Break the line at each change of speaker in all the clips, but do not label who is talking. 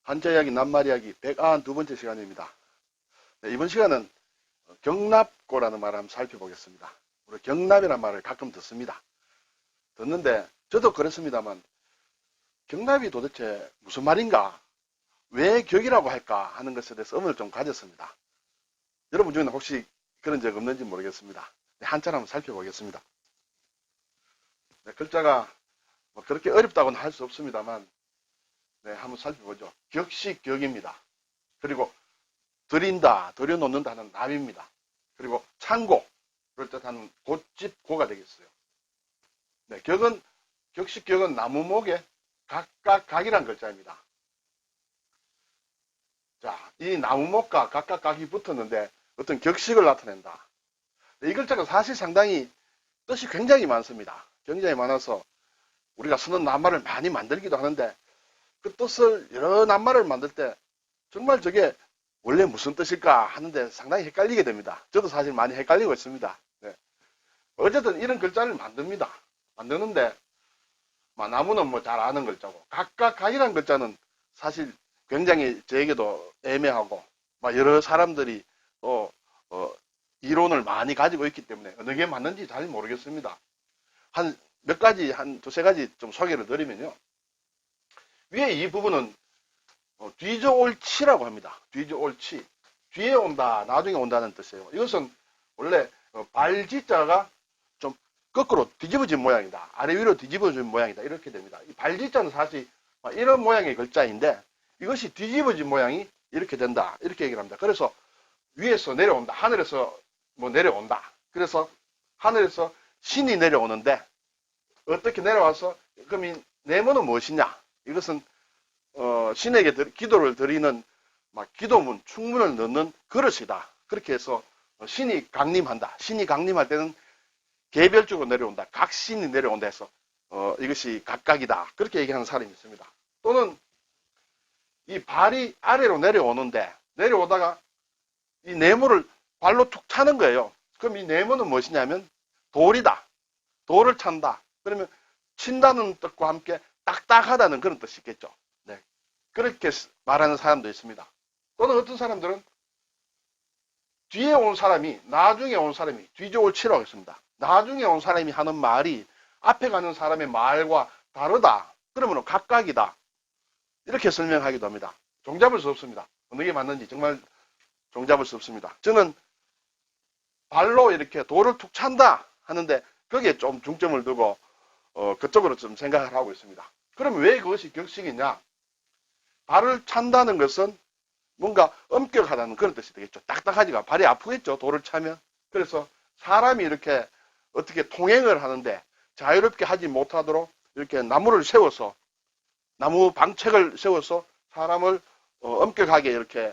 한자 이야기, 낱말 이야기 192번째 시간입니다. 네, 이번 시간은 경납고라는 말을 한번 살펴보겠습니다. 우리 경납이라는 말을 가끔 듣습니다. 듣는데 저도 그렇습니다만 경납이 도대체 무슨 말인가? 왜 격이라고 할까? 하는 것에 대해서 의문을 좀 가졌습니다. 여러분 중에는 혹시 그런 적 없는지 모르겠습니다. 네, 한자를 한번 살펴보겠습니다. 네, 글자가 뭐 그렇게 어렵다고는 할 수 없습니다만 네, 한번 살펴보죠. 격식격입니다. 그리고 들인다, 들여놓는다는 납입니다. 그리고 창고, 그럴 뜻하는 곧집고가 되겠어요. 네, 격식격은 나무목에 각각각이란 글자입니다. 자, 이 나무목과 각각각이 붙었는데 어떤 격식을 나타낸다. 네, 이 글자가 사실 상당히 뜻이 굉장히 많습니다. 굉장히 많아서 우리가 쓰는 낱말을 많이 만들기도 하는데 그 뜻을 여러 낱말을 만들 때 정말 저게 원래 무슨 뜻일까 하는데 상당히 헷갈리게 됩니다. 저도 사실 많이 헷갈리고 있습니다. 네. 어쨌든 이런 글자를 만듭니다. 만드는데 나무는 뭐 잘 아는 글자고 각각각이라는 글자는 사실 굉장히 저에게도 애매하고 여러 사람들이 또 이론을 많이 가지고 있기 때문에 어느 게 맞는지 잘 모르겠습니다. 한 몇 가지, 한 두세 가지 좀 소개를 드리면요. 위에 이 부분은 뒤져올치라고 합니다. 뒤져올치. 뒤에 온다, 나중에 온다는 뜻이에요. 이것은 원래 발지자가 좀 거꾸로 뒤집어진 모양이다. 아래 위로 뒤집어진 모양이다. 이렇게 됩니다. 이 발지자는 사실 이런 모양의 글자인데 이것이 뒤집어진 모양이 이렇게 된다. 이렇게 얘기를 합니다. 그래서 위에서 내려온다. 하늘에서 뭐 내려온다. 그래서 하늘에서 신이 내려오는데 어떻게 내려와서 그럼 이 네모는 무엇이냐? 이것은 신에게 기도를 드리는 기도문, 충문을 넣는 그릇이다. 그렇게 해서 신이 강림한다. 신이 강림할 때는 개별적으로 내려온다. 각 신이 내려온다 해서 이것이 각각이다. 그렇게 얘기하는 사람이 있습니다. 또는 이 발이 아래로 내려오는데 내려오다가 이 네모를 발로 툭 차는 거예요. 그럼 이 네모는 무엇이냐면 돌이다. 돌을 찬다. 그러면 친다는 뜻과 함께 딱딱하다는 그런 뜻이 있겠죠. 네. 그렇게 말하는 사람도 있습니다. 또는 어떤 사람들은 뒤에 온 사람이, 나중에 온 사람이 뒤져올치라고 했습니다. 나중에 온 사람이 하는 말이 앞에 가는 사람의 말과 다르다. 그러면 각각이다. 이렇게 설명하기도 합니다. 종잡을 수 없습니다. 어느 게 맞는지 정말 종잡을 수 없습니다. 저는 발로 이렇게 돌을 툭 찬다 하는데 거기에 좀 중점을 두고 그쪽으로 좀 생각을 하고 있습니다. 그럼 왜 그것이 격식이냐? 발을 찬다는 것은 뭔가 엄격하다는 그런 뜻이 되겠죠. 딱딱하지가 발이 아프겠죠. 돌을 차면. 그래서 사람이 이렇게 어떻게 통행을 하는데 자유롭게 하지 못하도록 이렇게 나무를 세워서 나무 방책을 세워서 사람을 엄격하게 이렇게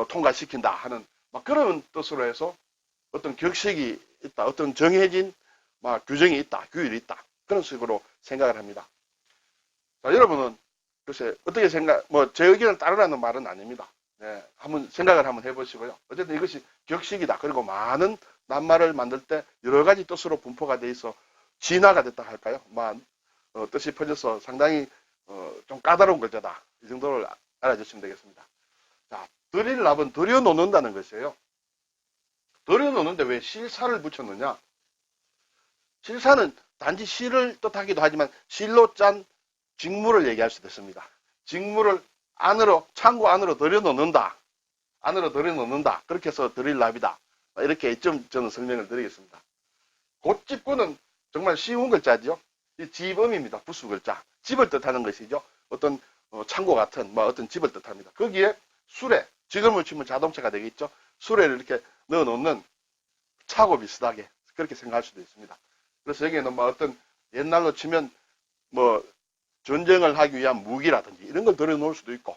통과시킨다 하는 그런 뜻으로 해서 어떤 격식이 있다. 어떤 정해진 규정이 있다. 규율이 있다. 그런 식으로 생각을 합니다. 자, 여러분은 글쎄 어떻게 제 의견을 따르라는 말은 아닙니다. 네, 한번 생각을 한번 해보시고요. 어쨌든 이것이 격식이다. 그리고 많은 낱말을 만들 때 여러 가지 뜻으로 분포가 돼 있어 진화가 됐다 할까요? 뜻이 퍼져서 상당히 좀 까다로운 글자다. 이 정도를 알아주시면 되겠습니다. 자, 들일납은 들여놓는다는 것이에요. 들여놓는데 왜 실사를 붙였느냐? 실사는 단지 실을 뜻하기도 하지만 실로 짠 직물을 얘기할 수도 있습니다. 직물을 안으로, 창고 안으로 들여놓는다. 안으로 들여놓는다. 그렇게 해서 들일납이다. 이렇게 좀 저는 설명을 드리겠습니다. 곧집고는 정말 쉬운 글자죠. 이 집음입니다. 부수 글자. 집을 뜻하는 것이죠. 어떤 창고 같은 어떤 집을 뜻합니다. 거기에 수레, 지금을 치면 자동차가 되겠죠. 수레를 이렇게 넣어놓는 차고 비슷하게 그렇게 생각할 수도 있습니다. 그래서 여기에는 어떤 옛날로 치면 전쟁을 하기 위한 무기라든지 이런 걸 들여놓을 수도 있고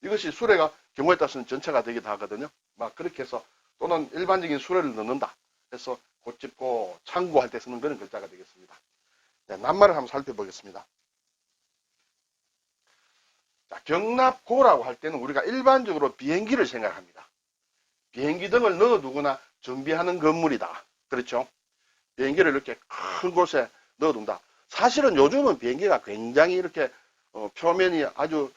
이것이 수레가 경우에 따라서는 전차가 되기도 하거든요. 그렇게 해서 또는 일반적인 수레를 넣는다. 해서 곧집고 창고할 때 쓰는 그런 글자가 되겠습니다. 네, 낱말을 한번 살펴보겠습니다. 자, 경납고라고 할 때는 우리가 일반적으로 비행기를 생각합니다. 비행기 등을 넣어두거나 정비하는 건물이다. 그렇죠? 비행기를 이렇게 큰 곳에 넣어둔다. 사실은 요즘은 비행기가 굉장히 이렇게 표면이 아주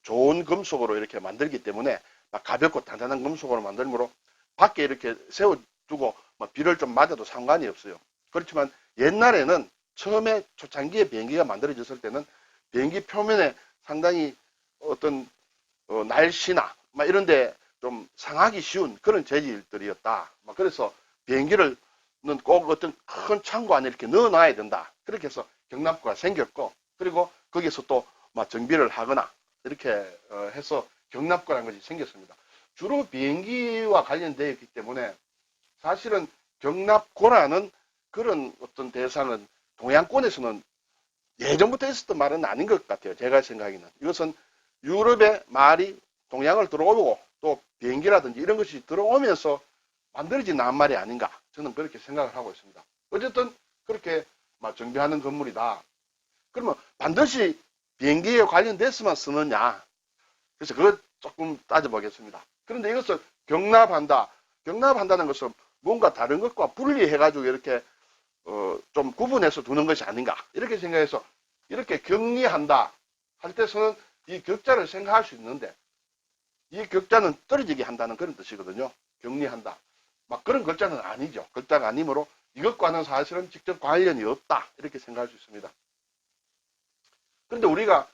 좋은 금속으로 이렇게 만들기 때문에 막 가볍고 단단한 금속으로 만들므로 밖에 이렇게 세워두고 비를 좀 맞아도 상관이 없어요. 그렇지만 옛날에는 처음에 초창기에 비행기가 만들어졌을 때는 비행기 표면에 상당히 어떤 날씨나 이런데 좀 상하기 쉬운 그런 재질들이었다. 그래서 비행기를 꼭 어떤 큰 창고 안에 이렇게 넣어놔야 된다. 그렇게 해서 경납고가 생겼고, 그리고 거기서 또 정비를 하거나 이렇게 해서 경납고라는 것이 생겼습니다. 주로 비행기와 관련되어 있기 때문에 사실은 경납고라는 그런 어떤 대상은 동양권에서는 예전부터 있었던 말은 아닌 것 같아요. 제가 생각에는. 이것은 유럽의 말이 동양을 들어오고 또 비행기라든지 이런 것이 들어오면서 만들어진 낱말이 아닌가. 저는 그렇게 생각을 하고 있습니다. 어쨌든 그렇게 정비하는 건물이다. 그러면 반드시 비행기에 관련돼서만 쓰느냐. 그래서 그걸 조금 따져보겠습니다. 그런데 이것을 경납한다. 경납한다는 것은 뭔가 다른 것과 분리해가지고 이렇게 좀 구분해서 두는 것이 아닌가. 이렇게 생각해서 이렇게 격리한다 할 때서는 이 격자를 생각할 수 있는데 이 격자는 떨어지게 한다는 그런 뜻이거든요. 격리한다. 그런 글자는 아니죠. 글자가 아니므로 이것과는 사실은 직접 관련이 없다. 이렇게 생각할 수 있습니다. 그런데 우리가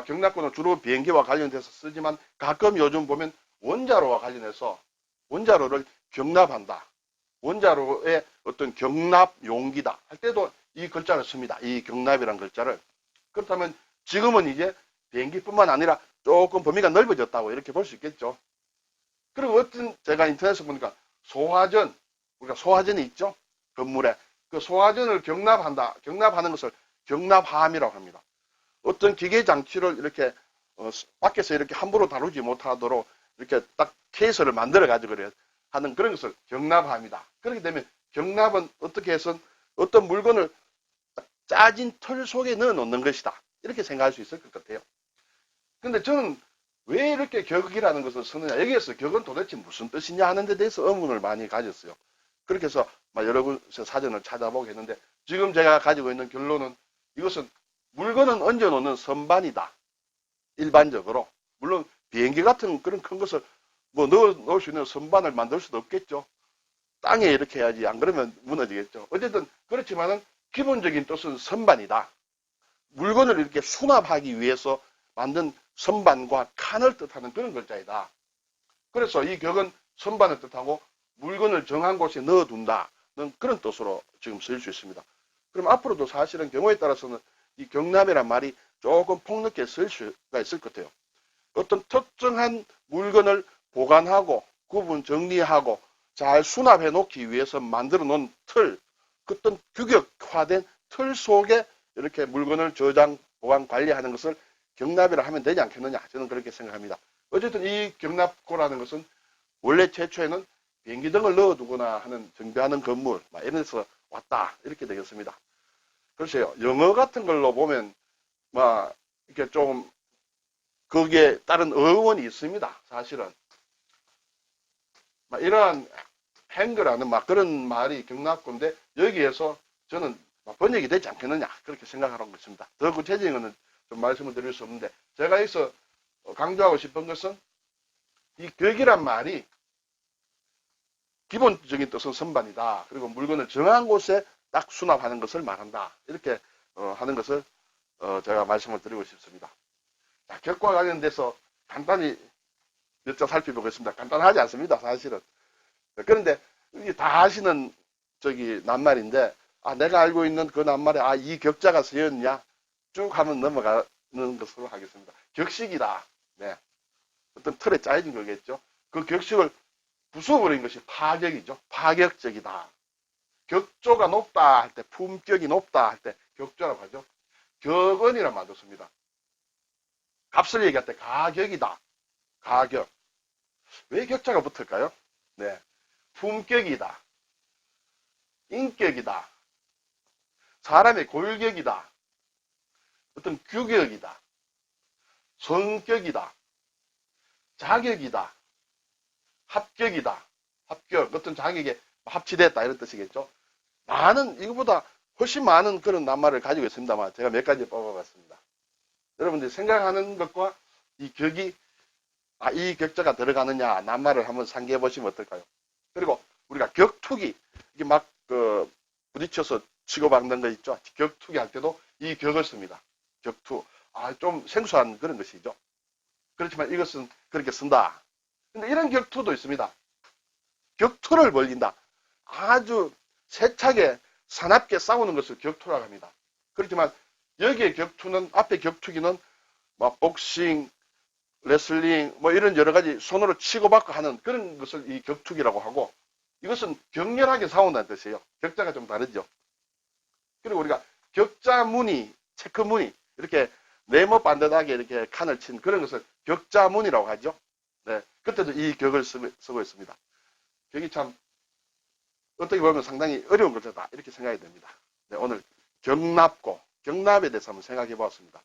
경납고는 주로 비행기와 관련돼서 쓰지만 가끔 요즘 보면 원자로와 관련해서 원자로를 경납한다. 원자로의 어떤 경납 용기다 할 때도 이 글자를 씁니다. 이 경납이라는 글자를. 그렇다면 지금은 이제 비행기뿐만 아니라 조금 범위가 넓어졌다고 이렇게 볼 수 있겠죠. 그리고 어떤 제가 인터넷에서 보니까 소화전, 우리가 소화전이 있죠. 건물에. 그 소화전을 경납한다. 경납하는 것을 경납함이라고 합니다. 어떤 기계 장치를 이렇게 밖에서 이렇게 함부로 다루지 못하도록 이렇게 딱 케이스를 만들어 가지고 하는 그런 것을 경납함이다. 그렇게 되면 경납은 어떻게 해서 어떤 물건을 짜진 틀 속에 넣어 놓는 것이다. 이렇게 생각할 수 있을 것 같아요. 근데 저는 왜 이렇게 격이라는 것을 쓰느냐. 여기에서 격은 도대체 무슨 뜻이냐 하는 데 대해서 의문을 많이 가졌어요. 그렇게 해서 여러 곳의 사전을 찾아보게 했는데 지금 제가 가지고 있는 결론은 이것은 물건은 얹어놓는 선반이다. 일반적으로. 물론 비행기 같은 그런 큰 것을 넣을 수 있는 선반을 만들 수도 없겠죠. 땅에 이렇게 해야지. 안 그러면 무너지겠죠. 어쨌든 그렇지만은 기본적인 뜻은 선반이다. 물건을 이렇게 수납하기 위해서 만든 선반과 칸을 뜻하는 그런 글자이다. 그래서 이 격은 선반을 뜻하고 물건을 정한 곳에 넣어둔다는 그런 뜻으로 지금 쓰일 수 있습니다. 그럼 앞으로도 사실은 경우에 따라서는 이 경납이란 말이 조금 폭넓게 쓸 수가 있을 것 같아요. 어떤 특정한 물건을 보관하고 구분 정리하고 잘 수납해 놓기 위해서 만들어 놓은 틀, 어떤 규격화된 틀 속에 이렇게 물건을 저장, 보관, 관리하는 것을 경납이라 하면 되지 않겠느냐. 저는 그렇게 생각합니다. 어쨌든 이 경납고라는 것은 원래 최초에는 비행기 등을 넣어두거나 하는 정비하는 건물, 이런 데서 왔다. 이렇게 되겠습니다. 글쎄요. 영어 같은 걸로 보면, 이렇게 좀, 거기에 따른 어원이 있습니다. 사실은. 이러한 행거라는 그런 말이 경납고인데, 여기에서 저는 번역이 되지 않겠느냐. 그렇게 생각하고 있습니다. 더 구체적인 것은 좀 말씀을 드릴 수 없는데, 제가 여기서 강조하고 싶은 것은, 이 격이란 말이 기본적인 뜻은 선반이다. 그리고 물건을 정한 곳에 딱 수납하는 것을 말한다. 이렇게 하는 것을 제가 말씀을 드리고 싶습니다. 자, 격과 관련돼서 간단히 몇 자 살펴보겠습니다. 간단하지 않습니다. 사실은. 그런데 다 아시는 낱말인데 내가 알고 있는 그 낱말에 이 격자가 쓰였냐 쭉 하면 넘어가는 것으로 하겠습니다. 격식이다. 네. 어떤 틀에 짜여진 거겠죠. 그 격식을 부숴버린 것이 파격이죠. 파격적이다. 격조가 높다 할 때, 품격이 높다 할 때 격조라고 하죠. 격언이란 말도 씁니다. 값을 얘기할 때 가격이다. 가격. 왜 격자가 붙을까요? 네. 품격이다. 인격이다. 사람의 골격이다. 어떤 규격이다. 성격이다. 자격이다. 합격이다. 합격. 어떤 자격에 합치됐다. 이런 뜻이겠죠. 이거보다 훨씬 많은 그런 낱말을 가지고 있습니다만, 제가 몇 가지 뽑아봤습니다. 여러분들이 생각하는 것과 이 격이, 이 격자가 들어가느냐, 낱말을 한번 상기해 보시면 어떨까요? 그리고 우리가 격투기, 이게 막, 부딪혀서 치고받는 거 있죠? 격투기 할 때도 이 격을 씁니다. 격투. 좀 생소한 그런 것이죠. 그렇지만 이것은 그렇게 쓴다. 근데 이런 격투도 있습니다. 격투를 벌린다. 아주 세차게 사납게 싸우는 것을 격투라고 합니다. 그렇지만 여기에 격투는, 앞에 격투기는 뭐 복싱, 레슬링, 뭐 이런 여러 가지 손으로 치고받고 하는 그런 것을 이 격투기라고 하고, 이것은 격렬하게 싸운다는 뜻이에요. 격자가 좀 다르죠. 그리고 우리가 격자 무늬, 체크 무늬, 이렇게 네모 반듯하게 이렇게 칸을 친 그런 것을 격자 무늬라고 하죠. 네. 그때도 이 격을 쓰고 있습니다. 격이 참 어떻게 보면 상당히 어려운 글자다, 이렇게 생각이 됩니다. 네, 오늘 경납고, 경납에 대해서 한번 생각해 보았습니다.